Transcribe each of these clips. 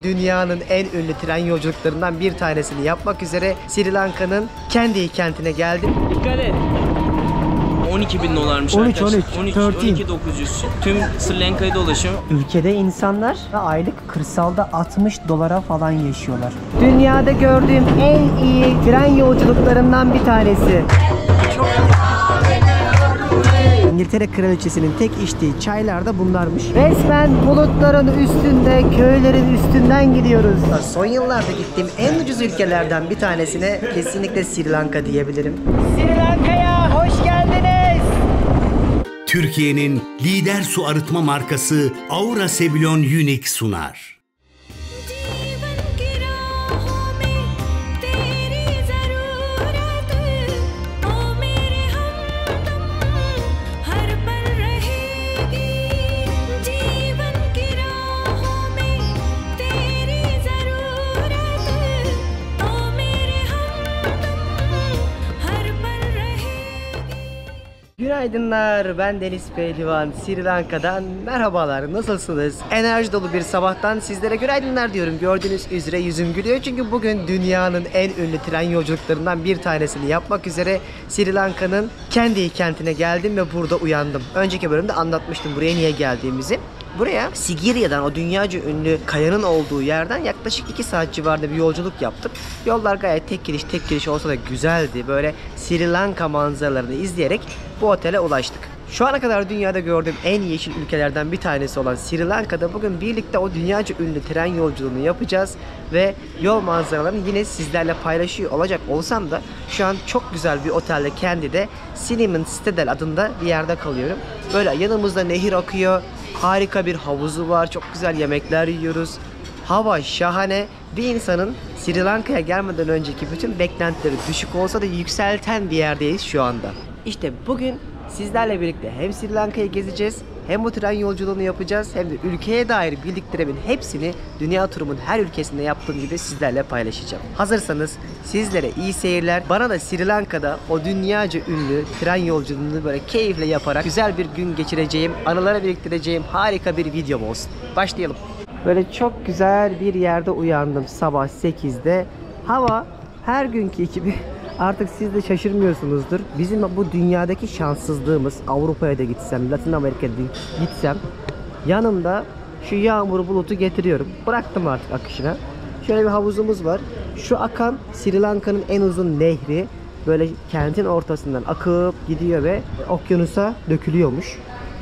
Dünyanın en ünlü tren yolculuklarından bir tanesini yapmak üzere Sri Lanka'nın Kandy kentine geldim. Dikkat et. 12.000 dolarmış 13, arkadaşlar. 13, 12.900. Tüm Sri Lanka'yı dolaşım. Ülkede insanlar aylık kırsalda 60 dolara falan yaşıyorlar. Dünyada gördüğüm en iyi tren yolculuklarından bir tanesi. İngiltere Kraliçesi'nin tek içtiği çaylar da bunlarmış. Resmen bulutların üstünde, köylerin üstünden gidiyoruz. Son yıllarda gittiğim en ucuz ülkelerden bir tanesine kesinlikle Sri Lanka diyebilirim. Sri Lanka'ya hoş geldiniz. Türkiye'nin lider su arıtma markası Aura Sebilon Unique sunar. Günaydınlar, ben Deniz Pehlivan, Sri Lanka'dan merhabalar, nasılsınız? Enerji dolu bir sabahtan sizlere günaydınlar diyorum. Gördüğünüz üzere yüzüm gülüyor çünkü bugün dünyanın en ünlü tren yolculuklarından bir tanesini yapmak üzere Sri Lanka'nın Kandy kentine geldim ve burada uyandım. Önceki bölümde anlatmıştım buraya niye geldiğimizi. Buraya Sigiria'dan, o dünyaca ünlü kayanın olduğu yerden yaklaşık 2 saat civarında bir yolculuk yaptım. Yollar gayet tek gidiş olsa da güzeldi. Böyle Sri Lanka manzaralarını izleyerek bu otele ulaştık. Şu ana kadar dünyada gördüğüm en yeşil ülkelerden bir tanesi olan Sri Lanka'da bugün birlikte o dünyaca ünlü tren yolculuğunu yapacağız. Ve yol manzaralarını yine sizlerle paylaşıyor olacak olsam da şu an çok güzel bir otelde Kandy'de Cinnamon Citadel adında bir yerde kalıyorum. Böyle yanımızda nehir akıyor. Harika bir havuzu var. Çok güzel yemekler yiyoruz. Hava şahane. Bir insanın Sri Lanka'ya gelmeden önceki bütün beklentileri düşük olsa da yükselten bir yerdeyiz şu anda. İşte bugün sizlerle birlikte hem Sri Lanka'yı gezeceğiz, hem bu tren yolculuğunu yapacağız, hem de ülkeye dair bildiklerimin hepsini dünya turumun her ülkesinde yaptığım gibi sizlerle paylaşacağım. Hazırsanız sizlere iyi seyirler. Bana da Sri Lanka'da o dünyaca ünlü tren yolculuğunu böyle keyifle yaparak güzel bir gün geçireceğim, anılara biriktireceğim harika bir videom olsun. Başlayalım. Böyle çok güzel bir yerde uyandım sabah 8'de. Hava her günkü gibi. Artık siz de şaşırmıyorsunuzdur. Bizim bu dünyadaki şanssızlığımız, Avrupa'ya da gitsem, Latin Amerika'ya da gitsem yanımda şu yağmur bulutu getiriyorum. Bıraktım artık akışına. Şöyle bir havuzumuz var. Şu akan Sri Lanka'nın en uzun nehri böyle kentin ortasından akıp gidiyor ve okyanusa dökülüyormuş.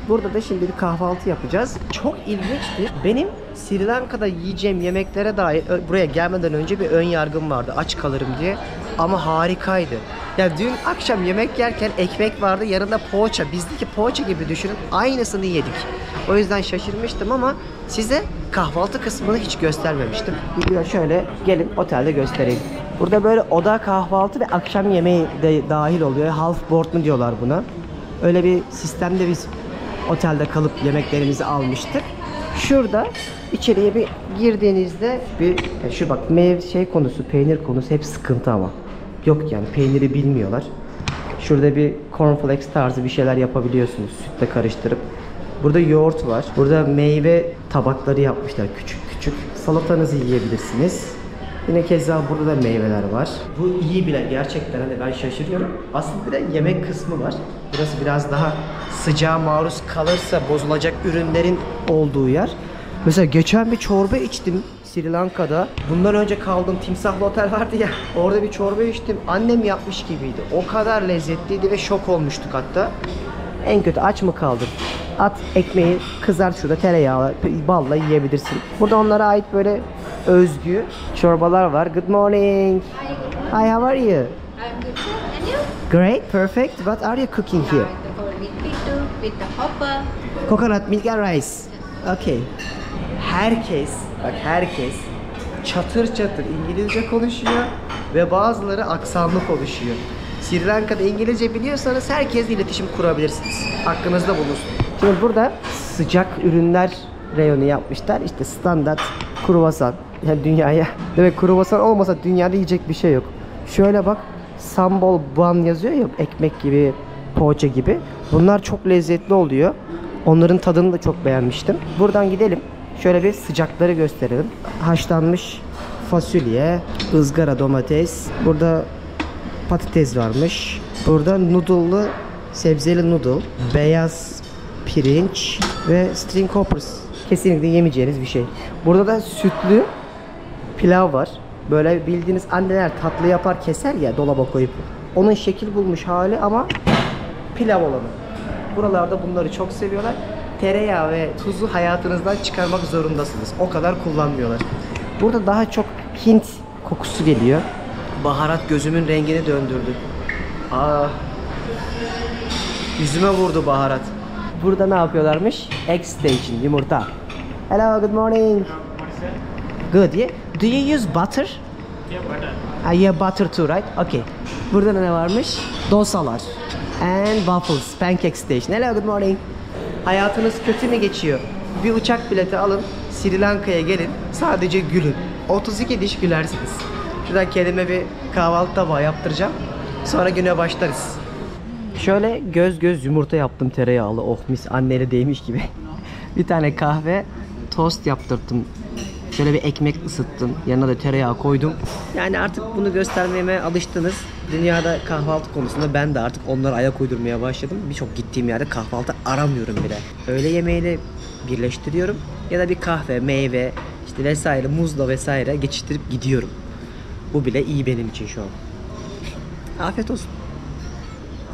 Burada da şimdi bir kahvaltı yapacağız. Çok ilginçti. Benim Sri Lanka'da yiyeceğim yemeklere dair buraya gelmeden önce bir ön yargım vardı. Aç kalırım diye. Ama harikaydı. Ya dün akşam yemek yerken ekmek vardı. Yanında poğaça. Bizdeki poğaça gibi düşünün. Aynısını yedik. O yüzden şaşırmıştım ama size kahvaltı kısmını hiç göstermemiştim. Bir şöyle gelin otelde göstereyim. Burada böyle oda kahvaltı ve akşam yemeği de dahil oluyor. Half board mu diyorlar buna. Öyle bir sistemde biz otelde kalıp yemeklerimizi almıştık. Şurada içeriye bir girdiğinizde bir şu bak konusu, peynir konusu hep sıkıntı ama. Yok yani peyniri bilmiyorlar. Şurada bir cornflakes tarzı bir şeyler yapabiliyorsunuz sütle karıştırıp. Burada yoğurt var. Burada meyve tabakları yapmışlar küçük küçük. Salatanızı yiyebilirsiniz. Yine keza burada da meyveler var. Bu iyi bile gerçekten, hani ben şaşırıyorum. Aslında bir de yemek kısmı var. Burası biraz daha sıcağa maruz kalırsa bozulacak ürünlerin olduğu yer. Mesela geçen bir çorba içtim Sri Lanka'da. Bundan önce kaldığım timsahlı otel vardı ya. Orada bir çorba içtim. Annem yapmış gibiydi. O kadar lezzetliydi ve şok olmuştuk hatta. En kötü aç mı kaldın? At ekmeği kızart şurada tereyağı, balla yiyebilirsin. Burada onlara ait böyle özgü çorbalar var. Good morning. Hi, how are you? I'm good. And you? Great, perfect. What are you cooking here? The corned beef with the hopper. Coconut milk and rice. Okay. Herkes çatır çatır İngilizce konuşuyor ve bazıları aksanlı konuşuyor. Sri Lanka'da İngilizce biliyorsanız herkesle iletişim kurabilirsiniz. Aklınızda bulunsun. Şimdi burada sıcak ürünler reyonu yapmışlar. İşte standart kruvasan. Yani dünyaya. Demek kruvasan olmasa dünyada yiyecek bir şey yok. Şöyle bak, sambal bun yazıyor ya, ekmek gibi, poğaça gibi. Bunlar çok lezzetli oluyor. Onların tadını da çok beğenmiştim. Buradan gidelim. Şöyle bir sıcakları gösterelim. Haşlanmış fasulye, ızgara domates. Burada patates varmış. Burada noodle'lı, sebzeli noodle, beyaz pirinç ve string hoppers. Kesinlikle yemeyeceğiniz bir şey. Burada da sütlü pilav var. Böyle bildiğiniz anneler tatlı yapar, keser ya dolaba koyup. Onun şekil bulmuş hali ama pilav olanı. Buralarda bunları çok seviyorlar. Tereyağı ve tuzu hayatınızdan çıkarmak zorundasınız. O kadar kullanmıyorlar. Burada daha çok Hint kokusu geliyor. Baharat gözümün rengini döndürdü. Yüzüme vurdu baharat. Burada ne yapıyorlarmış? Egg station, yumurta. Hello, good morning. Good, yeah. Do you use butter? Yeah, butter. Yeah, butter too, right? Okay. Burada ne varmış? Dosalar. And waffles, pancake station. Hello, good morning. Hayatınız kötü mü geçiyor? Bir uçak bileti alın, Sri Lanka'ya gelin, sadece gülün. 32 diş gülersiniz. Şuradan kendime bir kahvaltı tabağı yaptıracağım. Sonra güne başlarız. Şöyle göz yumurta yaptım tereyağlı. Oh mis, anneli değmiş gibi. Bir tane kahve, tost yaptırdım. Şöyle bir ekmek ısıttım. Yanına da tereyağı koydum. Yani artık bunu göstermeme alıştınız. Dünyada kahvaltı konusunda ben de artık onlara ayak uydurmaya başladım. Birçok gittiğim yerde kahvaltı aramıyorum bile. Öğle yemeğiyle birleştiriyorum. Ya da bir kahve, meyve, işte vesaire, muzla vesaire geçiştirip gidiyorum. Bu bile iyi benim için şu an. Afiyet olsun.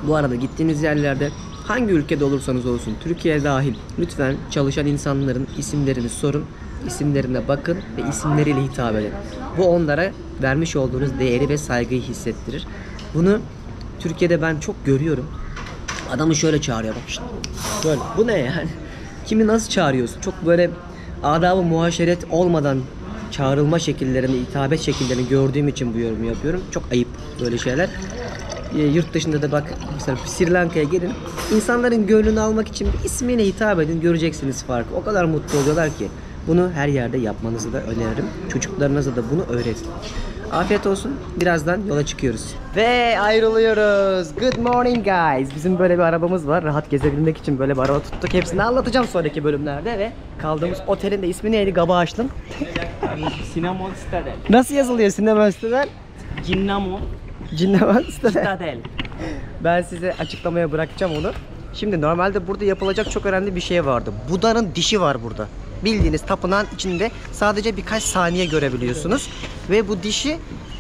Bu arada gittiğiniz yerlerde hangi ülkede olursanız olsun, Türkiye dahil, lütfen çalışan insanların isimlerini sorun, isimlerine bakın ve isimleriyle hitap edin. Bu onlara vermiş olduğunuz değeri ve saygıyı hissettirir. Bunu Türkiye'de ben çok görüyorum. Adamı şöyle çağırıyor bak işte. Böyle. Bu ne yani? Kimi nasıl çağırıyorsun? Çok böyle adab-ı muhaşeret olmadan çağrılma şekillerini, hitabet şekillerini gördüğüm için bu yorumu yapıyorum. Çok ayıp böyle şeyler. Yurt dışında da bak mesela Sri Lanka'ya gelin, insanların gönlünü almak için bir ismiyle hitap edin, göreceksiniz farkı. O kadar mutlu oluyorlar ki bunu her yerde yapmanızı da öneririm. Çocuklarınıza da bunu öğretin. Afiyet olsun. Birazdan yola çıkıyoruz. Ve ayrılıyoruz. Good morning guys. Bizim böyle bir arabamız var. Rahat gezebilmek için böyle bir araba tuttuk. Hepsini anlatacağım sonraki bölümlerde ve kaldığımız otelin de ismi neydi? Gabaşlım. Cinnamon Citadel. Nasıl yazılıyor Cinnamon Citadel? Cinnamon Cinnamon Citadel. Citadel. Ben size açıklamaya bırakacağım onu. Şimdi normalde burada yapılacak çok önemli bir şey vardı. Buda'nın dişi var burada. Bildiğiniz tapınağın içinde sadece birkaç saniye görebiliyorsunuz. Ve bu dişi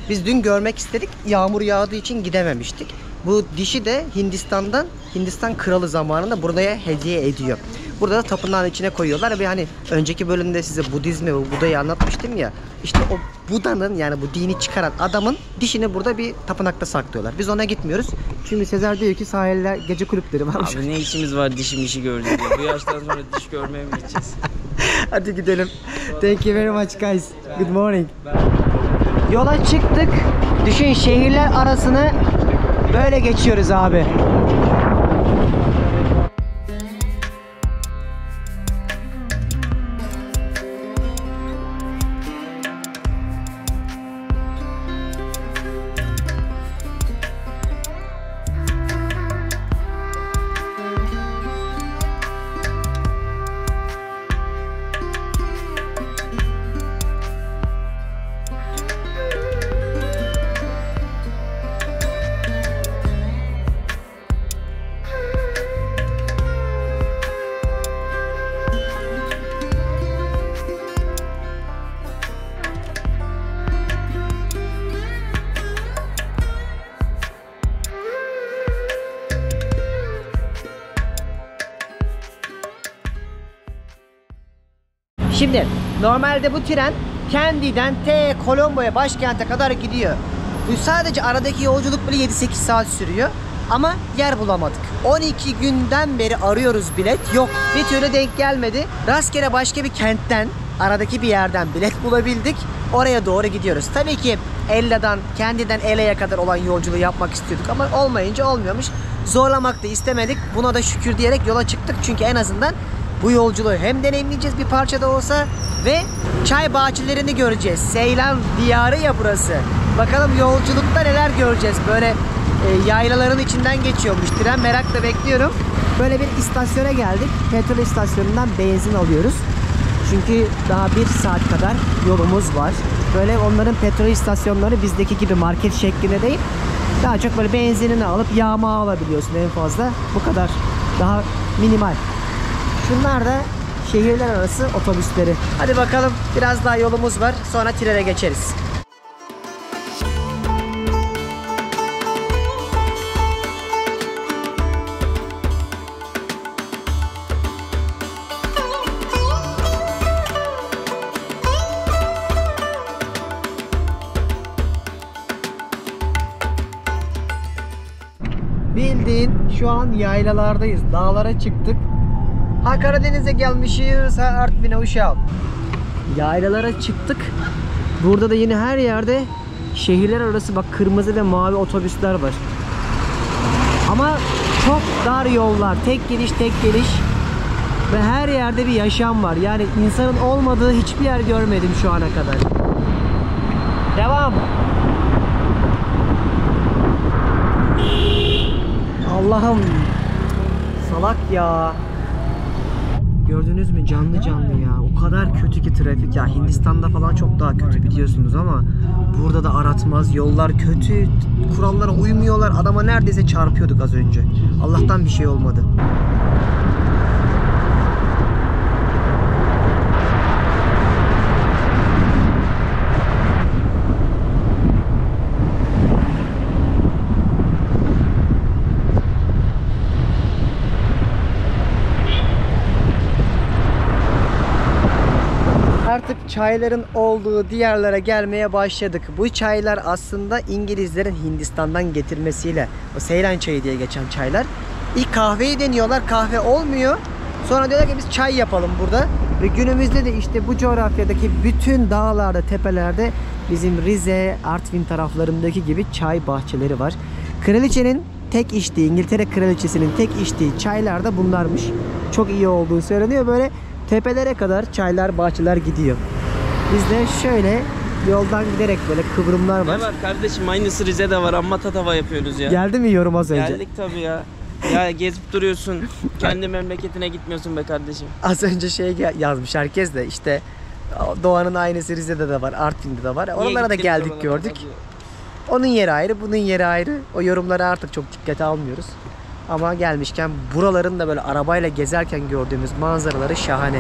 biz dün görmek istedik. Yağmur yağdığı için gidememiştik. Bu dişi de Hindistan'dan, Hindistan kralı zamanında buraya hediye ediyor. Burada da tapınağın içine koyuyorlar ve hani önceki bölümde size Budizmi ve Buda'yı anlatmıştım ya. İşte o Buda'nın, yani bu dini çıkaran adamın dişini burada bir tapınakta saklıyorlar. Biz ona gitmiyoruz. Çünkü Sezer diyor ki sahiller gece kulüpleri varmış. Abi ne işimiz var dişim işi gördük diye. Bu yaştan sonra diş görmeye mi gideceğiz? Hadi gidelim. Thank you very much guys. Good morning. Yola çıktık. Düşün, şehirler arasını böyle geçiyoruz abi. Şimdi normalde bu tren Kandy'den Colombo'ya, başkente kadar gidiyor. Bu sadece aradaki yolculuk bile 7-8 saat sürüyor. Ama yer bulamadık. 12 günden beri arıyoruz, bilet yok. Bir türlü denk gelmedi. Rastgele başka bir kentten, aradaki bir yerden bilet bulabildik. Oraya doğru gidiyoruz. Tabii ki Ella'dan, Kandy'den Ella'ya kadar olan yolculuğu yapmak istiyorduk ama olmayınca olmuyormuş. Zorlamak da istemedik. Buna da şükür diyerek yola çıktık. Çünkü en azından bu yolculuğu hem deneyimleyeceğiz bir parça da olsa ve çay bahçelerini göreceğiz. Seylan diyarı ya burası. Bakalım yolculukta neler göreceğiz. Böyle yaylaların içinden geçiyormuş tren. Merakla bekliyorum. Böyle bir istasyona geldik. Petrol istasyonundan benzin alıyoruz. Çünkü daha 1 saat kadar yolumuz var. Böyle onların petrol istasyonları bizdeki gibi market şeklinde değil. Daha çok böyle benzinini alıp yağma alabiliyorsun en fazla. Bu kadar. Daha minimal. Şunlar da şehirler arası otobüsleri. Hadi bakalım, biraz daha yolumuz var. Sonra trene geçeriz. Bildiğin şu an yaylalardayız. Dağlara çıktık. Ha Karadeniz'e gelmişiz, ha Artvin'e Uşak. Yaylalara çıktık. Burada da yine her yerde şehirler arası bak kırmızı ve mavi otobüsler var. Ama çok dar yollar. Tek gidiş tek geliş. Ve her yerde bir yaşam var. Yani insanın olmadığı hiçbir yer görmedim şu ana kadar. Devam. Allah'ım. Salak ya. Gördünüz mü canlı canlı ya. O kadar kötü ki trafik ya. Hindistan'da falan çok daha kötü biliyorsunuz ama burada da aratmaz. Yollar kötü. Kurallara uymuyorlar. Adama neredeyse çarpıyorduk az önce. Allah'tan bir şey olmadı. Artık çayların olduğu diyarlara gelmeye başladık. Bu çaylar aslında İngilizlerin Hindistan'dan getirmesiyle, o Seylan çayı diye geçen çaylar. İlk kahveyi deniyorlar, kahve olmuyor. Sonra diyorlar ki biz çay yapalım burada. Ve günümüzde de işte bu coğrafyadaki bütün dağlarda, tepelerde bizim Rize, Artvin taraflarındaki gibi çay bahçeleri var. Kraliçenin tek içtiği, İngiltere kraliçesinin tek içtiği çaylar da bunlarmış. Çok iyi olduğu söyleniyor. Böyle tepelere kadar çaylar, bahçeler gidiyor. Biz de şöyle yoldan giderek böyle kıvrımlar var. Ne var kardeşim, aynısı Rize'de var amma tatava yapıyoruz ya. Geldi mi yorum az önce? Geldik tabii ya. Ya gezip duruyorsun. Kendi memleketine gitmiyorsun be kardeşim. Az önce şey yazmış herkes de işte Doğan'ın aynısı Rize'de de var, Artvin'de de var. Oralara da geldik gördük. Onun yeri ayrı, bunun yeri ayrı. O yorumları artık çok dikkate almıyoruz. Ama gelmişken buraların da böyle arabayla gezerken gördüğümüz manzaraları şahane.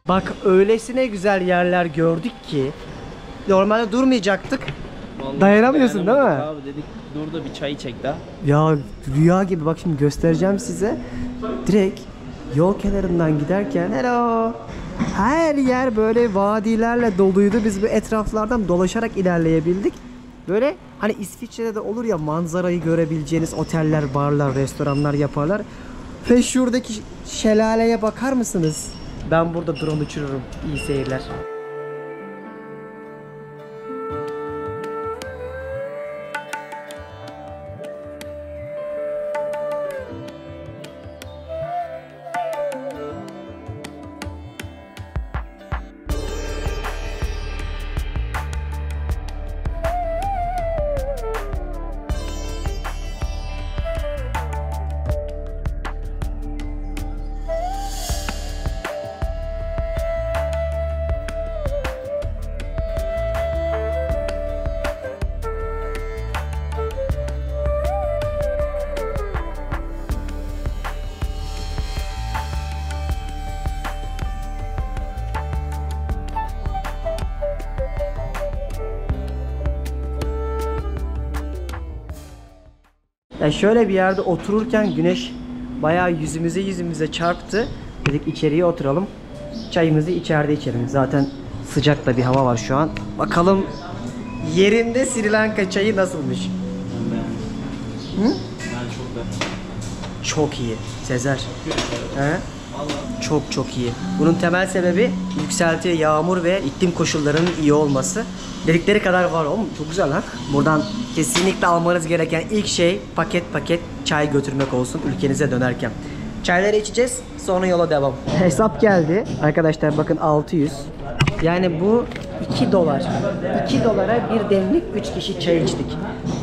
Bak öylesine güzel yerler gördük ki normalde durmayacaktık. Vallahi Dayanamıyorsun değil mi? Abi dedik dur da bir çay çek daha. Ya rüya gibi, bak şimdi göstereceğim size. Direkt yol kenarından giderken hello. Her yer böyle vadilerle doluydu. Biz bu etraflardan dolaşarak ilerleyebildik. Böyle hani İsviçre'de de olur ya, manzarayı görebileceğiniz oteller, barlar, restoranlar yaparlar. Ve şuradaki şelaleye bakar mısınız? Ben burada drone uçururum. İyi seyirler. Yani şöyle bir yerde otururken güneş bayağı yüzümüze çarptı. Dedik içeriye oturalım. Çayımızı içeride içelim. Zaten sıcak da bir hava var şu an. Bakalım yerinde Sri Lanka çayı nasılmış? Ben çok da. Çok iyi. Sezer. He? Çok iyi. Bunun temel sebebi yükselti, yağmur ve iklim koşullarının iyi olması. Dedikleri kadar var oğlum. Çok güzel ha. Buradan kesinlikle almanız gereken ilk şey paket paket çay götürmek olsun ülkenize dönerken. Çayları içeceğiz, sonra yola devam. Hesap geldi. Arkadaşlar bakın 600. Yani bu 2 dolar. 2 dolara bir demlik 3 kişi çay içtik.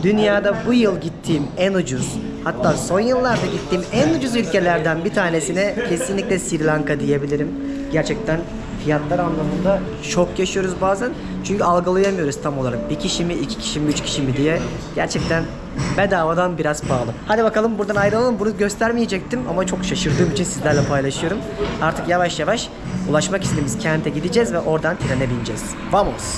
Dünyada bu yıl gittiğim en ucuz, hatta son yıllarda gittiğim en ucuz ülkelerden bir tanesine kesinlikle Sri Lanka diyebilirim. Gerçekten fiyatlar anlamında şok yaşıyoruz bazen. Çünkü algılayamıyoruz tam olarak. Bir kişi mi, 2 kişi mi, 3 kişi mi diye. Gerçekten bedavadan biraz pahalı. Hadi bakalım buradan ayrılalım. Bunu göstermeyecektim ama çok şaşırdığım için sizlerle paylaşıyorum. Artık yavaş yavaş ulaşmak istediğimiz kente gideceğiz ve oradan trene bineceğiz. Vamos!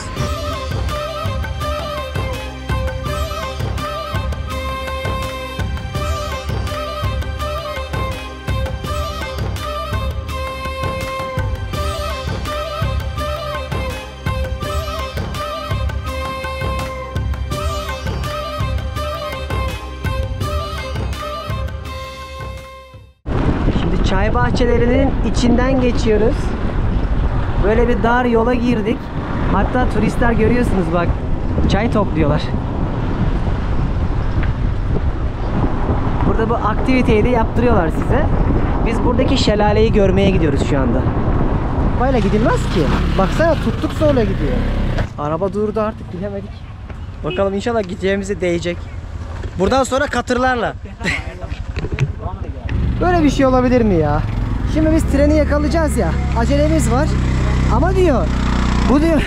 Çay bahçelerinin içinden geçiyoruz. Böyle bir dar yola girdik. Hatta turistler görüyorsunuz bak. Çay topluyorlar. Burada bu aktiviteyi de yaptırıyorlar size. Biz buradaki şelaleyi görmeye gidiyoruz şu anda. Böyle gidilmez ki. Baksana tuttuk sonra gidiyor. Araba durdu artık gidemedik. Bakalım inşallah gideceğimize değecek. Buradan sonra katırlarla. Böyle bir şey olabilir mi ya? Şimdi biz treni yakalayacağız ya. Acelemiz var. Ama diyor, bu diyor,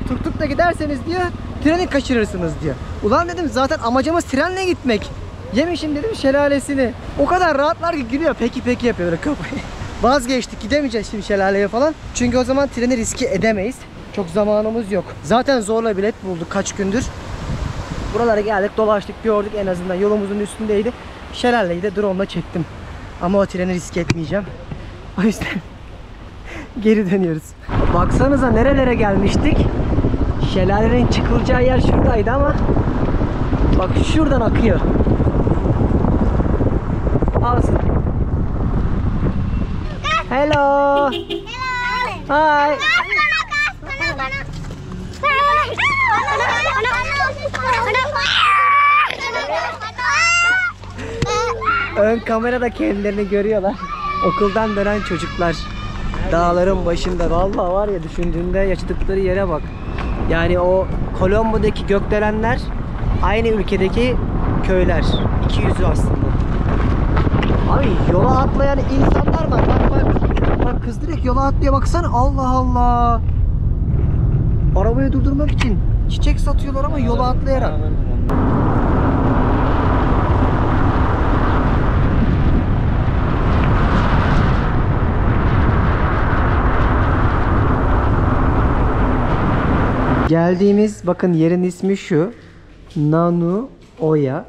tuktukla giderseniz diyor, treni kaçırırsınız diyor. Ulan dedim zaten amacımız trenle gitmek. Yemişim dedim şelalesini. O kadar rahatlar ki gülüyor. Peki peki yapıyor böyle kafayı. Vazgeçtik, gidemeyeceğiz şimdi şelaleye falan. Çünkü o zaman treni riske edemeyiz. Çok zamanımız yok. Zaten zorla bilet bulduk kaç gündür. Buralara geldik, dolaştık, gördük, en azından yolumuzun üstündeydi. Şelaleyi de drone'la çektim. Ama o treni risk etmeyeceğim. O yüzden geri dönüyoruz. Baksanıza nerelere gelmiştik. Şelalenin çıkılacağı yer şuradaydı ama bak şuradan akıyor. Alsın. Hello. Hi. Ön kamerada kendilerini görüyorlar. Okuldan dönen çocuklar. Dağların başında. Vallahi var ya, düşündüğünde yaşadıkları yere bak. Yani o Colombo'daki gökdelenler aynı ülkedeki köyler. İki yüzü aslında. Abi yola atlayan insanlar var. Bak bak. Bak kız direkt yola atlıyor. Baksana. Allah Allah. Arabayı durdurmak için çiçek satıyorlar ama yola atlayarak. Geldiğimiz bakın yerin ismi şu. Nanuoya.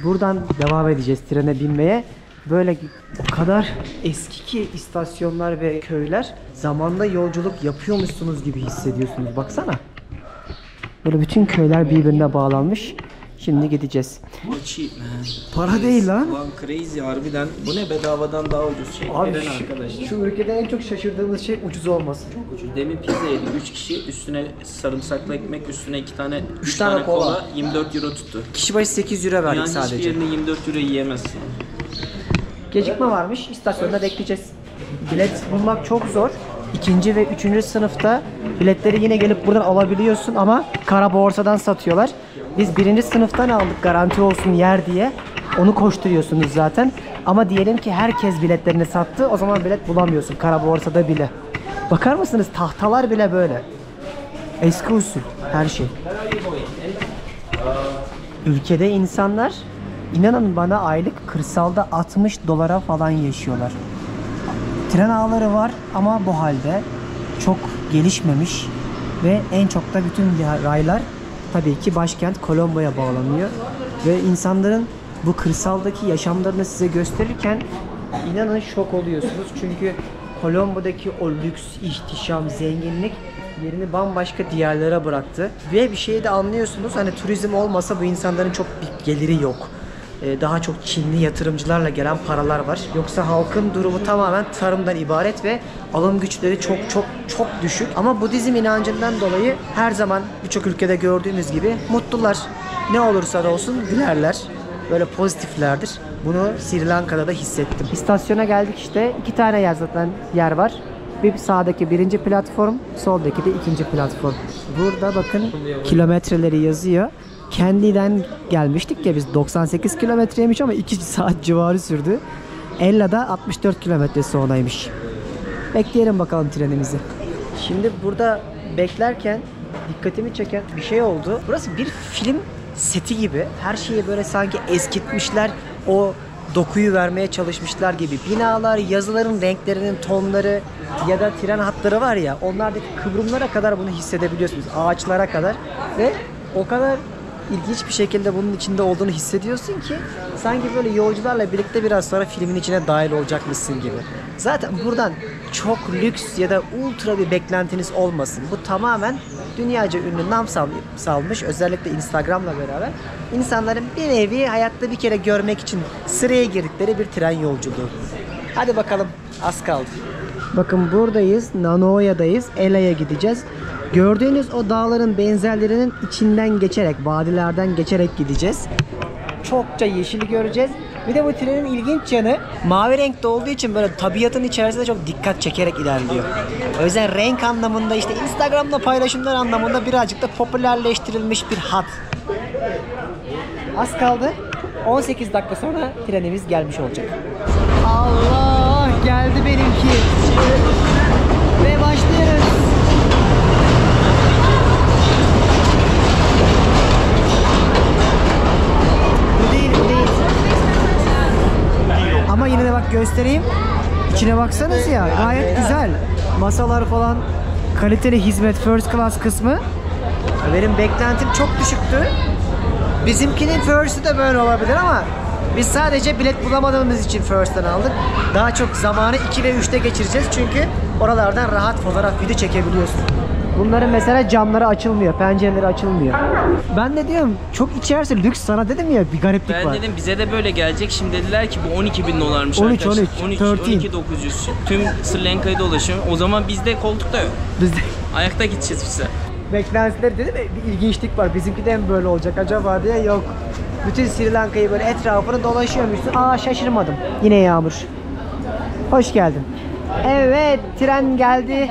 Buradan devam edeceğiz trene binmeye. Böyle o kadar eski ki istasyonlar ve köyler, zamanda yolculuk yapıyormuşsunuz gibi hissediyorsunuz. Baksana. Böyle bütün köyler birbirine bağlanmış. Şimdi gideceğiz. Para değil lan. Ulan crazy harbiden. Bu ne, bedavadan daha ucuz şey. Abi Veren arkadaş. şu ülkede en çok şaşırdığımız şey ucuz olması. Çok ucuz. Demin pizza yedik 3 kişi, üstüne sarımsaklı ekmek, üstüne 2 tane 3 tane tane kola. kola 24 euro tuttu. Kişi başı 8 euro verdik Yani sadece. hiçbir yerine 24 euro yiyemezsin. Gecikme varmış. İstasyonda bekleyeceğiz. Bilet bulmak çok zor. 2. ve 3. sınıfta biletleri yine gelip buradan alabiliyorsun ama kara borsadan satıyorlar. Biz 1. sınıftan aldık garanti olsun yer diye. Onu koşturuyorsunuz zaten. Ama diyelim ki herkes biletlerini sattı. O zaman bilet bulamıyorsun kara borsada bile. Bakar mısınız? Tahtalar bile böyle. Eski usul her şey. Ülkede insanlar, İnanın bana, aylık kırsalda 60 dolara falan yaşıyorlar. Tren ağları var ama bu halde çok gelişmemiş ve en çok da bütün raylar tabii ki başkent Colombo'ya bağlanıyor. Ve insanların bu kırsaldaki yaşamlarını size gösterirken inanın şok oluyorsunuz. Çünkü Colombo'daki o lüks, ihtişam, zenginlik yerini bambaşka diyarlara bıraktı. Ve bir şeyi de anlıyorsunuz, hani turizm olmasa bu insanların çok bir geliri yok. daha çok Çinli yatırımcılarla gelen paralar var. Yoksa halkın durumu tamamen tarımdan ibaret ve alım güçleri çok çok çok düşük. Ama Budizm inancından dolayı her zaman birçok ülkede gördüğümüz gibi mutlular. Ne olursa da olsun gülerler. Böyle pozitiflerdir. Bunu Sri Lanka'da da hissettim. İstasyona geldik işte. 2 tane yer zaten yer var. Bir sağdaki birinci platform, soldaki de ikinci platform. Burada bakın kilometreleri yazıyor. Kendi'den gelmiştik ya biz, 98 kilometreymiş ama 2 saat civarı sürdü. Ella'da 64 kilometre sonraymış. Bekleyelim bakalım trenimizi. Şimdi burada beklerken dikkatimi çeken bir şey oldu. Burası bir film seti gibi. Her şeyi böyle sanki eskitmişler. O dokuyu vermeye çalışmışlar gibi. Binalar, yazıların renklerinin tonları ya da tren hatları var ya, onlardaki kıvrımlara kadar bunu hissedebiliyorsunuz. Ağaçlara kadar ve o kadar ilginç bir şekilde bunun içinde olduğunu hissediyorsun ki sanki böyle yolcularla birlikte biraz sonra filmin içine dahil olacakmışsın gibi. Zaten buradan çok lüks ya da ultra bir beklentiniz olmasın. Bu tamamen dünyaca ünlü nam salmış, özellikle Instagram'la beraber insanların bir nevi hayatta bir kere görmek için sıraya girdikleri bir tren yolculuğu. Hadi bakalım, az kaldı. Bakın buradayız, Nanoya'dayız, Ela'ya gideceğiz. Gördüğünüz o dağların benzerlerinin içinden geçerek, vadilerden geçerek gideceğiz. Çokça yeşili göreceğiz. Bir de bu trenin ilginç yanı, mavi renkte olduğu için böyle tabiatın içerisinde çok dikkat çekerek ilerliyor. O yüzden renk anlamında, işte Instagram'da paylaşımlar anlamında birazcık da popülerleştirilmiş bir hat. Az kaldı. 18 dakika sonra trenimiz gelmiş olacak. Allah, geldi benimki. Ve başlıyoruz. Bu değil, bu değil. Ama yine de bak göstereyim. İçine baksanız ya, gayet güzel. Masalar falan, kaliteli hizmet, first class kısmı. Benim beklentim çok düşüktü. Bizimkinin first'ü de böyle olabilir ama biz sadece bilet bulamadığımız için first'ten aldık. Daha çok zamanı 2 ve 3'te geçireceğiz çünkü oralardan rahat fotoğraf, video çekebiliyorsun. Bunların mesela camları açılmıyor, pencereleri açılmıyor. Ben de diyorum çok içerisi lüks, sana dedim ya, bir gariplik var. Ben dedim bize de böyle gelecek. Şimdi dediler ki bu 12.000 dolarmış 13, arkadaşlar. 13, 12.900. Tüm Sri Lanka'yı dolaşıyorum. O zaman bizde koltukta yok. Biz de Ayakta gideceğiz bize. beklentileri dedim ya, bir ilginçlik var. Bizimki de mi böyle olacak acaba diye, yok. Bütün Sri Lanka'yı böyle etrafını dolaşıyormuşsun. Aa, şaşırmadım. Yine yağmur. Hoş geldin. Evet, tren geldi.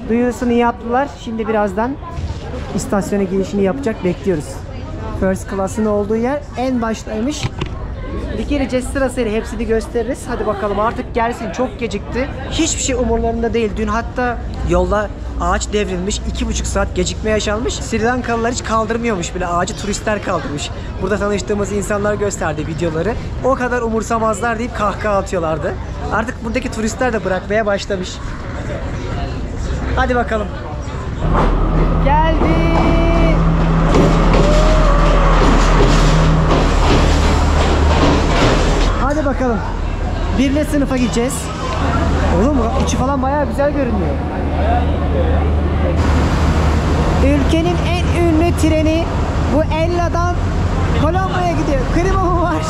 Duyurusunu yaptılar. Şimdi birazdan istasyona girişini yapacak, bekliyoruz. First class'ın olduğu yer en baştaymış. Bir gireceğiz, sırasıyla hepsini gösteririz. Hadi bakalım, artık gelsin, çok gecikti. Hiçbir şey umurlarında değil. Dün hatta yolda ağaç devrilmiş, 2,5 saat gecikme yaşanmış. Sri Lankalılar hiç kaldırmıyormuş bile, ağacı turistler kaldırmış. Burada tanıştığımız insanlar gösterdi videoları. O kadar umursamazlar deyip kahkaha atıyorlardı. Artık buradaki turistler de bırakmaya başlamış. Hadi bakalım. Geldi. Hadi bakalım. Birine sınıfa gideceğiz. Oğlum içi falan bayağı güzel görünüyor. Ülkenin en ünlü treni bu, Ella'dan Kolomba'ya gidiyor. Klima mı var?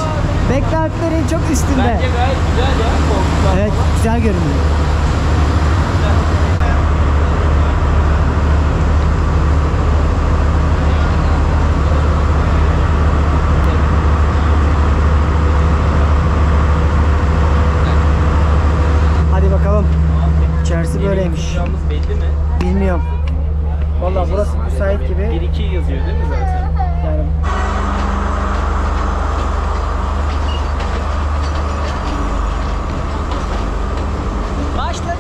Beklentilerin çok üstünde. Bence gayet güzel ya koltuklar. Evet, güzel görünüyor. Hadi bakalım. İçerisi böyleymiş. Yalnız belli mi? Bilmiyorum. Vallahi burası müsait gibi. 1-2 yazıyor değil mi zaten? Yani başladı.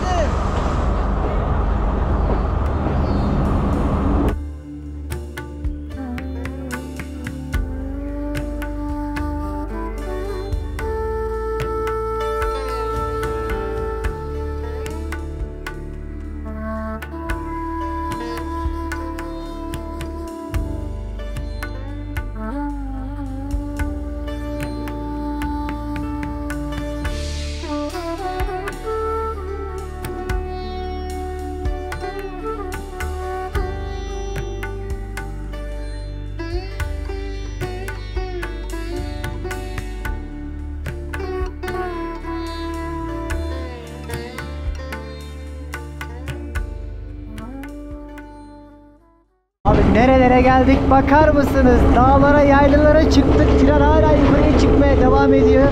Nerelere geldik bakar mısınız? Dağlara, yaylalara çıktık. Tren hala yukarıya çıkmaya devam ediyor.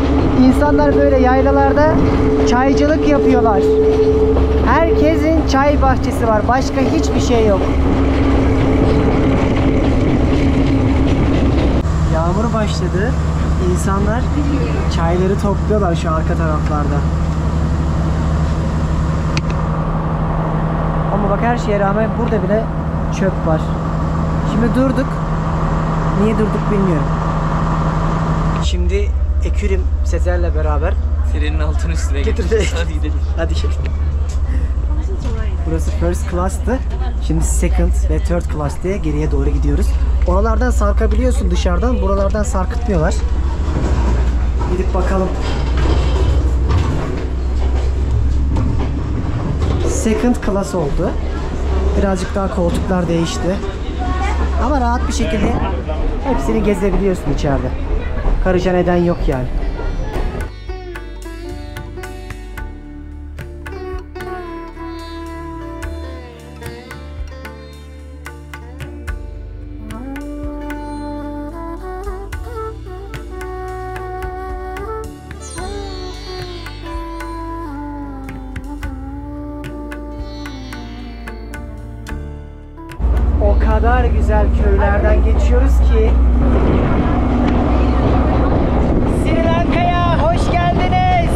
İnsanlar böyle yaylalarda çaycılık yapıyorlar. Herkesin çay bahçesi var. Başka hiçbir şey yok. Yağmur başladı. İnsanlar çayları topluyorlar şu arka taraflarda. Ama bak her şeye rağmen burada bile çöp var. Şimdi durduk. Niye durduk bilmiyorum. Şimdi Ekürüm Sezer'le beraber Trenin altını üstüne getirdi. Hadi gidelim. Hadi gidelim. Burası first class'tı. Şimdi second ve third class diye geriye doğru gidiyoruz. Oralardan sarkabiliyorsun dışarıdan. Buralardan sarkıtmıyorlar. Gidip bakalım. Second class oldu. Birazcık daha koltuklar değişti. Ama rahat bir şekilde hepsini gezebiliyorsun içeride. Karışan eden yok yani. O kadar güzel köylerden geçiyoruz ki. Sri Lanka'ya hoş geldiniz.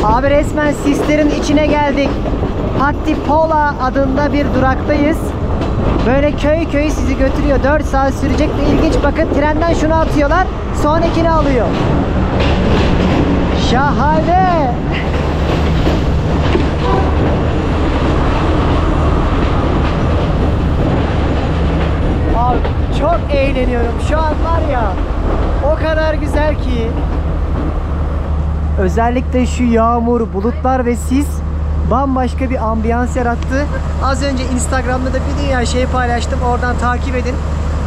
Abi resmen sislerin içine geldik. Hattipola adında bir duraktayız. Böyle köy köy sizi götürüyor. 4 saat sürecek ve ilginç, bakın trenden şunu atıyorlar. Sonrakini alıyor. Şahane. Abi çok eğleniyorum. Şu an var ya, o kadar güzel ki. Özellikle şu yağmur, bulutlar ve sis bambaşka bir ambiyans yarattı. Az önce Instagram'da da bir dünya şey paylaştım. Oradan takip edin.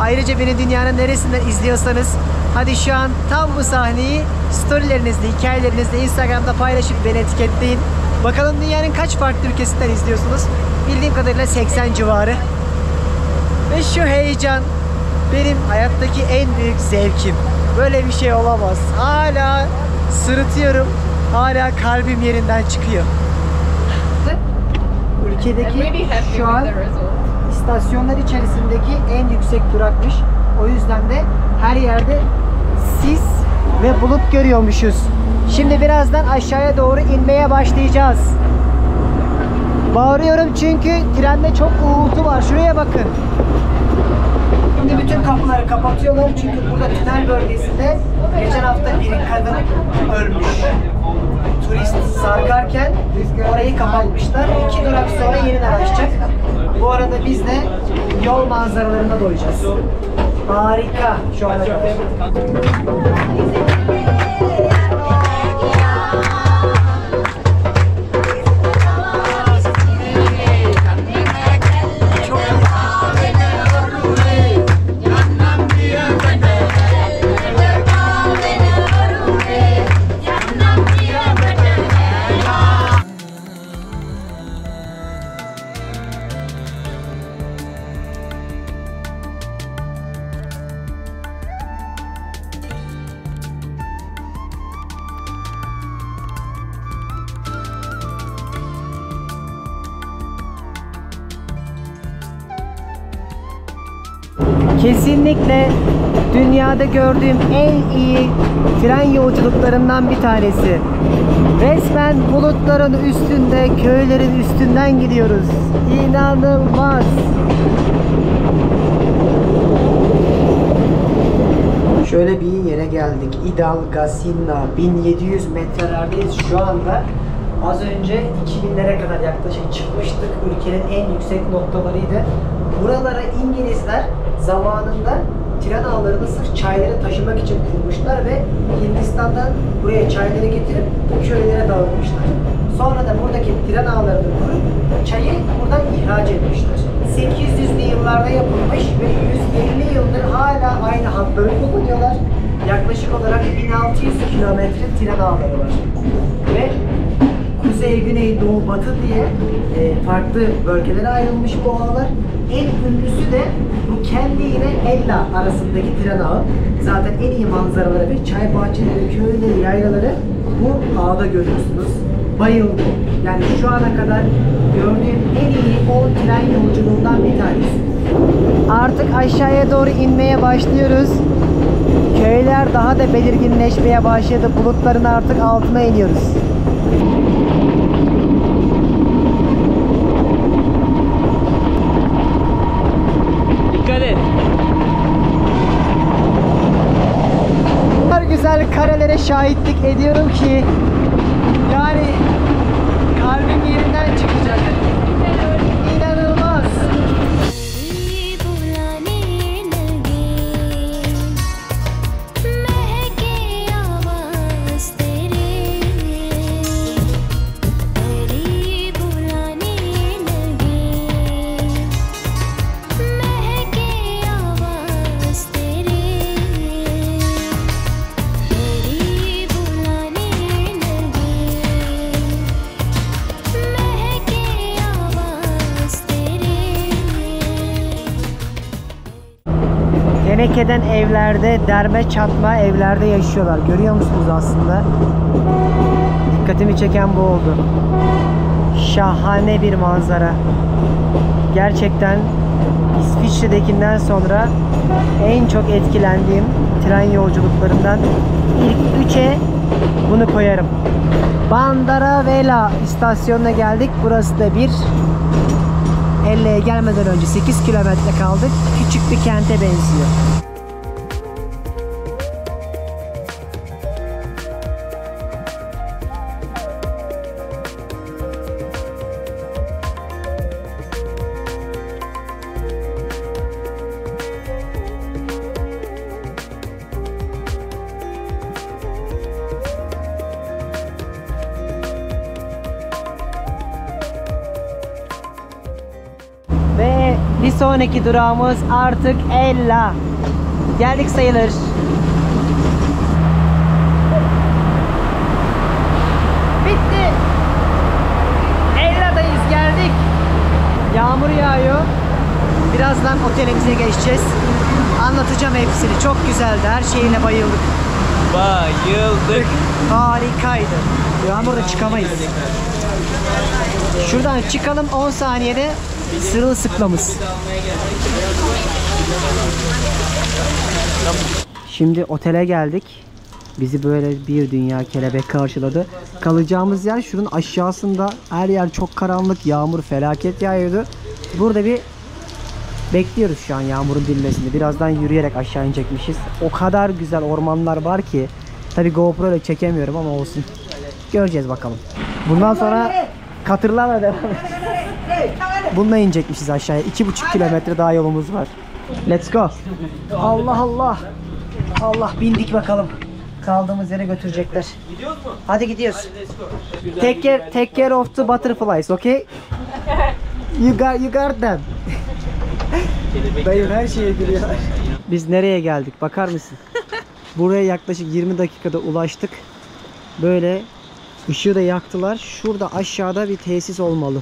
Ayrıca beni dünyanın neresinden izliyorsanız hadi şu an tam bu sahneyi storylerinizde, hikayelerinizde Instagram'da paylaşıp beni etiketleyin. Bakalım dünyanın kaç farklı ülkesinden izliyorsunuz? Bildiğim kadarıyla 80 civarı. Ve şu heyecan benim hayattaki en büyük zevkim. Böyle bir şey olamaz. Hala sırıtıyorum. Hala kalbim yerinden çıkıyor. Ülkedeki şu an istasyonlar içerisindeki en yüksek durakmış. O yüzden de her yerde sis ve bulut görüyormuşuz. Şimdi birazdan aşağıya doğru inmeye başlayacağız. Bağırıyorum çünkü trende çok uğultu var. Şuraya bakın. Şimdi bütün kapıları kapatıyorlar çünkü burada tünel bölgesinde geçen hafta bir kadın ölmüş. Turist sarkarken orayı kapatmışlar. 2 durak sonra yeniden açacak. Bu arada biz de yol manzaralarına doyacağız. Harika şu ana kadar. Kesinlikle dünyada gördüğüm en iyi tren yolculuklarından bir tanesi. Resmen bulutların üstünde, köylerin üstünden gidiyoruz. İnanılmaz. Şöyle bir yere geldik. İdal Gasinna. 1700 metrelerdeyiz şu anda. Az önce 2000'lere kadar yaklaşık çıkmıştık. Ülkenin en yüksek noktalarıydı. Buralara İngilizler zamanında tren ağlarını sırf çayları taşımak için kurmuşlar ve Hindistan'dan buraya çayları getirip bu köylere dağıtmışlar. Sonra da buradaki tren ağlarını kurup çayı buradan ihraç etmişler. 800'lü yıllarda yapılmış ve 150 yıldır hala aynı hatları kullanıyorlar. Yaklaşık olarak 1600 kilometre tren ağları var. Ve kuzey, güney, doğu, batı diye farklı bölgelere ayrılmış bu ağlar. En ünlüsü de bu Kendi ile Ella arasındaki tren ağı. Zaten en iyi manzaraları ve çay bahçeleri, köyleri, yaylaları bu ağda görüyorsunuz. Bayıldım. Yani şu ana kadar gördüğüm en iyi 10 tren yolculuğundan bir tanesi. Artık aşağıya doğru inmeye başlıyoruz. Köyler daha da belirginleşmeye başladı. Bulutların artık altına iniyoruz. Dikkat et. Bu kadar güzel karelere şahitlik ediyorum ki yani kalbim yerinden çıkacak. İnanılmaz. Tenekeden evlerde, derme çatma evlerde yaşıyorlar. Görüyor musunuz aslında? Dikkatimi çeken bu oldu. Şahane bir manzara. Gerçekten İsviçre'dekinden sonra en çok etkilendiğim tren yolculuklarından ilk 3'e bunu koyarım. Bandara Vela istasyonuna geldik. Burası da bir Elle'ye gelmeden önce 8 kilometre kaldık. Küçük bir kente benziyor. Ve bir sonraki durağımız artık Ella. Geldik sayılır. Bitti. Ella'dayız, geldik. Yağmur yağıyor. Birazdan otelimize geçeceğiz. Anlatacağım hepsini. Çok güzeldi. Her şeyine bayıldık. Bayıldık. Harikaydı. Yağmurda çıkamayız. Şuradan çıkalım 10 saniyede sırılsıklamız. Şimdi otele geldik. Bizi böyle bir dünya kelebek karşıladı. Kalacağımız yer şunun aşağısında. Her yer çok karanlık. Yağmur felaket yağıyordu. Burada bir bekliyoruz şu an yağmurun dinmesini. Birazdan yürüyerek aşağı inecekmişiz. O kadar güzel ormanlar var ki. Tabii GoPro ile çekemiyorum ama olsun. Göreceğiz bakalım. Bundan sonra katırlarla devam edeceğiz. Bununla inecekmişiz aşağıya. 2,5 kilometre daha yolumuz var. Let's go. Allah Allah. Allah, bindik bakalım. Kaldığımız yere götürecekler. Gidiyoruz mu? Hadi gidiyoruz. Hadi let's go. Take care of the butterflies, okay? You got them. Dayım her şeye gülüyorlar. Biz nereye geldik bakar mısın? Buraya yaklaşık 20 dakikada ulaştık. Böyle ışığı da yaktılar. Şurada aşağıda bir tesis olmalı.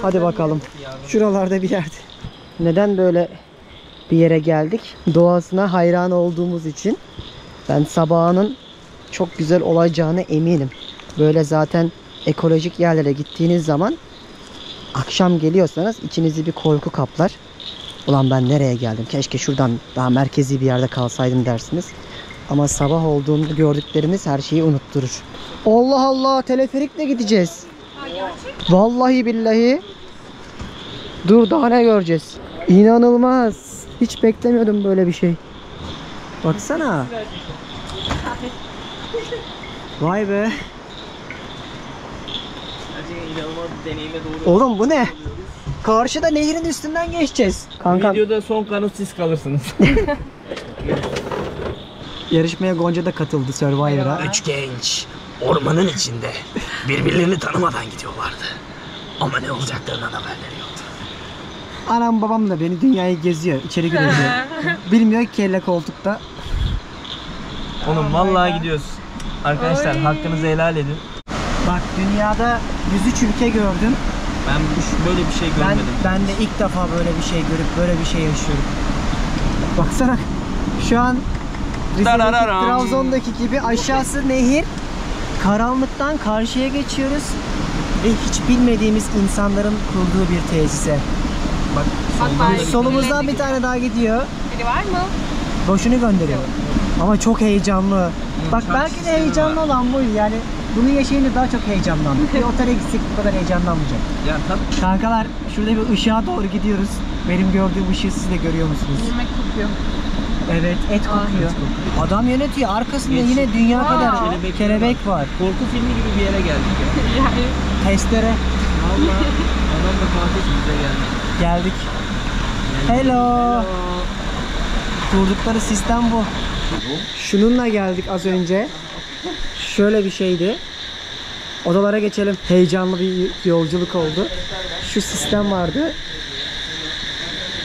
Hadi bakalım. Şuralarda bir yerde. Neden böyle bir yere geldik? Doğasına hayran olduğumuz için. Ben sabahının çok güzel olacağına eminim. Böyle zaten ekolojik yerlere gittiğiniz zaman akşam geliyorsanız içinizi bir korku kaplar. Ulan ben nereye geldim? Keşke şuradan daha merkezi bir yerde kalsaydım dersiniz. Ama sabah olduğunda gördüklerimiz her şeyi unutturur. Allah Allah, teleferikle gideceğiz. Vallahi billahi. Dur, daha ne göreceğiz? İnanılmaz. Hiç beklemiyordum böyle bir şey. Baksana. Vay be. Gerçekten inanılmaz bir deneyime doğru. Oğlum bu ne? Karşıda nehrin üstünden geçeceğiz. Kanka, Videoda son kanıt siz kalırsınız. yarışmaya Gonca da katıldı, Survivor'a. 3 genç ormanın içinde birbirlerini tanımadan gidiyorlardı. Ama ne olacaklarından haberleri yoktu. Anam babam da beni dünyayı geziyor, içeri giriyor. Bilmiyor ki kelle koltukta. Oğlum vallahi gidiyoruz. Arkadaşlar hakkınızı helal edin. Bak dünyada 103 ülke gördüm. Ben böyle bir şey görmedim. Ben de ilk defa böyle bir şey görüp böyle bir şey yaşıyorum. Baksana şu an Rize'deki, Darararam. Trabzon'daki gibi aşağısı nehir. Karanlıktan karşıya geçiyoruz ve hiç bilmediğimiz insanların kurduğu bir tesise. Bak Solumuzdan bir tane daha gidiyor. Biri var mı? Boşunu gönderiyor. Ama çok heyecanlı. Bak çark belki de sistemi heyecanlı var. olan buydu. Yani bunu yaşayınca daha çok heyecanlandık. Bir otele gitsek bu kadar heyecanlanmayacak. Ya tabii. Kankalar şurada bir ışığa doğru gidiyoruz. Benim gördüğüm ışığı siz de görüyor musunuz? Yemek kokuyor. Evet, et kokuyor. Adam yönetiyor. Arkasında Geç. yine dünya kadar Kelebekler kelebek var. Korku filmi gibi bir yere geldik ya. Yani Testere Valla adam da Fatih bize geldi. geldik. Hello. Kurdukları sistem bu. Şununla geldik az önce. Şöyle bir şeydi. Odalara geçelim. Heyecanlı bir yolculuk oldu. Şu sistem vardı.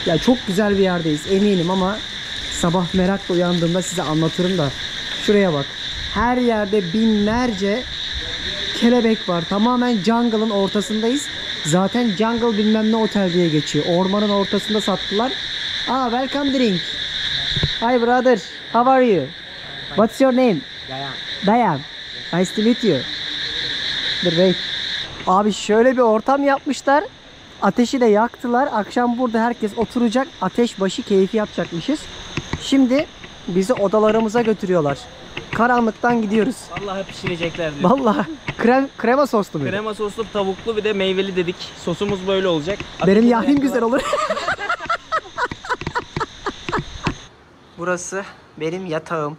Ya çok güzel bir yerdeyiz eminim ama sabah merakla uyandığımda size anlatırım da. Şuraya bak. Her yerde binlerce kelebek var. Tamamen jungle'ın ortasındayız. Zaten jungle bilmem ne otel diye geçiyor. Ormanın ortasında sattılar. Welcome drink. Hi brother. How are you? What's your name? Dayan. Nice to meet you. Dur wait. Abi şöyle bir ortam yapmışlar. Ateşi de yaktılar. Akşam burada herkes oturacak. Ateş başı keyfi yapacakmışız. Şimdi bizi odalarımıza götürüyorlar. Karanlıktan gidiyoruz. Vallahi pişirecekler diyor. Vallahi krema soslu mu? Krema soslu, tavuklu bir de meyveli dedik. Sosumuz böyle olacak. Benim Ateşi yahnim yaktılar. güzel olur. Burası benim yatağım.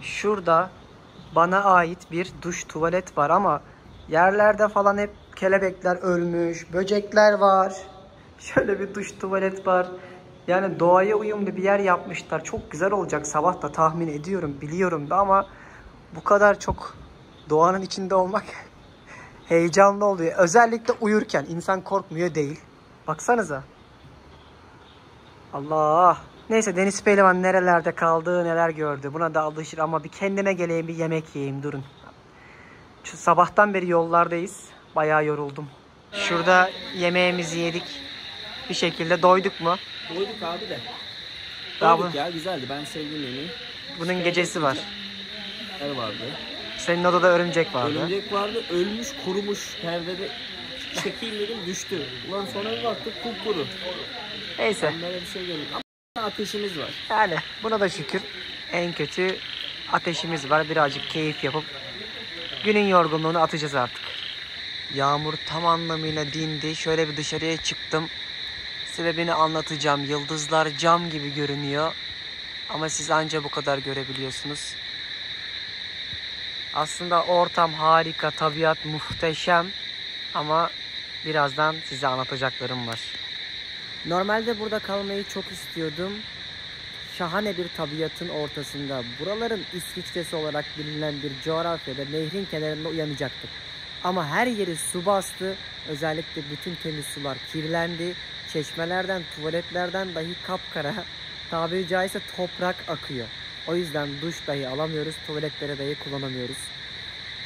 Şurada bana ait bir duş tuvalet var ama yerlerde falan hep kelebekler ölmüş, böcekler var. Şöyle bir duş tuvalet var. Yani doğaya uyumlu bir yer yapmışlar. Çok güzel olacak sabah da tahmin ediyorum, biliyorum da ama bu kadar çok doğanın içinde olmak heyecanlı oluyor. Özellikle uyurken insan korkmuyor değil. Baksanıza. Allah. Neyse Deniz Pehlivan nerelerde kaldı, neler gördü. Buna da alışır ama bir kendime geleyim, bir yemek yiyeyim, durun. Şu sabahtan beri yollardayız. Bayağı yoruldum. Şurada yemeğimizi yedik. Bir şekilde doyduk mu? Doyduk abi de. Daha Doyduk bu- ya, güzeldi. Ben sevdim yemeği. Bunun gecesi var. Her vardı. Senin odada örümcek vardı. Örümcek vardı, ölmüş, kurumuş. Perdede çekeyim dedim, düştü. Ulan sonra bir baktık kupkuru. Neyse. Ben böyle bir şey görmedim. Ama ateşimiz var. Yani buna da şükür. En kötü ateşimiz var. Birazcık keyif yapıp günün yorgunluğunu atacağız artık. Yağmur tam anlamıyla dindi. Şöyle bir dışarıya çıktım. Sebebini anlatacağım. Yıldızlar cam gibi görünüyor. Ama siz anca bu kadar görebiliyorsunuz. Aslında ortam harika, tabiat muhteşem. Ama birazdan size anlatacaklarım var. Normalde burada kalmayı çok istiyordum. Şahane bir tabiatın ortasında, buraların İsviçre'si olarak bilinen bir coğrafyada nehrin kenarında uyanacaktık. Ama her yeri su bastı. Özellikle bütün temiz sular kirlendi. Çeşmelerden, tuvaletlerden dahi kapkara, tabiri caizse toprak akıyor. O yüzden duş dahi alamıyoruz, tuvaletlere dahi kullanamıyoruz.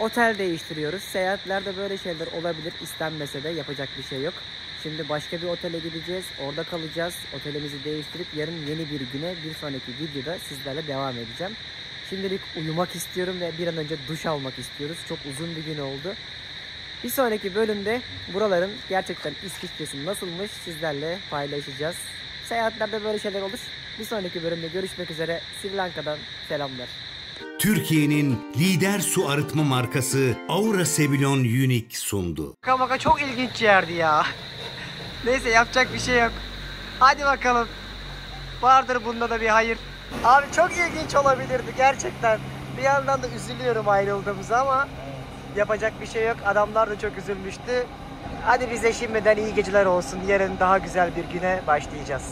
Otel değiştiriyoruz. Seyahatlerde böyle şeyler olabilir. İstenmese de yapacak bir şey yok. Şimdi başka bir otele gideceğiz. Orada kalacağız. Otelimizi değiştirip yarın yeni bir güne, bir sonraki videoda sizlerle devam edeceğim. Şimdilik uyumak istiyorum ve bir an önce duş almak istiyoruz. Çok uzun bir gün oldu. Bir sonraki bölümde buraların gerçekten İsviçre'si nasılmış sizlerle paylaşacağız. Seyahatlerde böyle şeyler olur. Bir sonraki bölümde görüşmek üzere. Sri Lanka'dan selamlar. Türkiye'nin lider su arıtma markası Aura Sebilon Unique sundu. Baka çok ilginç yerdi ya. Neyse yapacak bir şey yok. Hadi bakalım. Vardır bunda da bir hayır. Abi çok ilginç olabilirdi gerçekten. Bir yandan da üzülüyorum ayrıldığımıza ama yapacak bir şey yok. Adamlar da çok üzülmüştü. Hadi bize şimdiden iyi geceler olsun. Yarın daha güzel bir güne başlayacağız.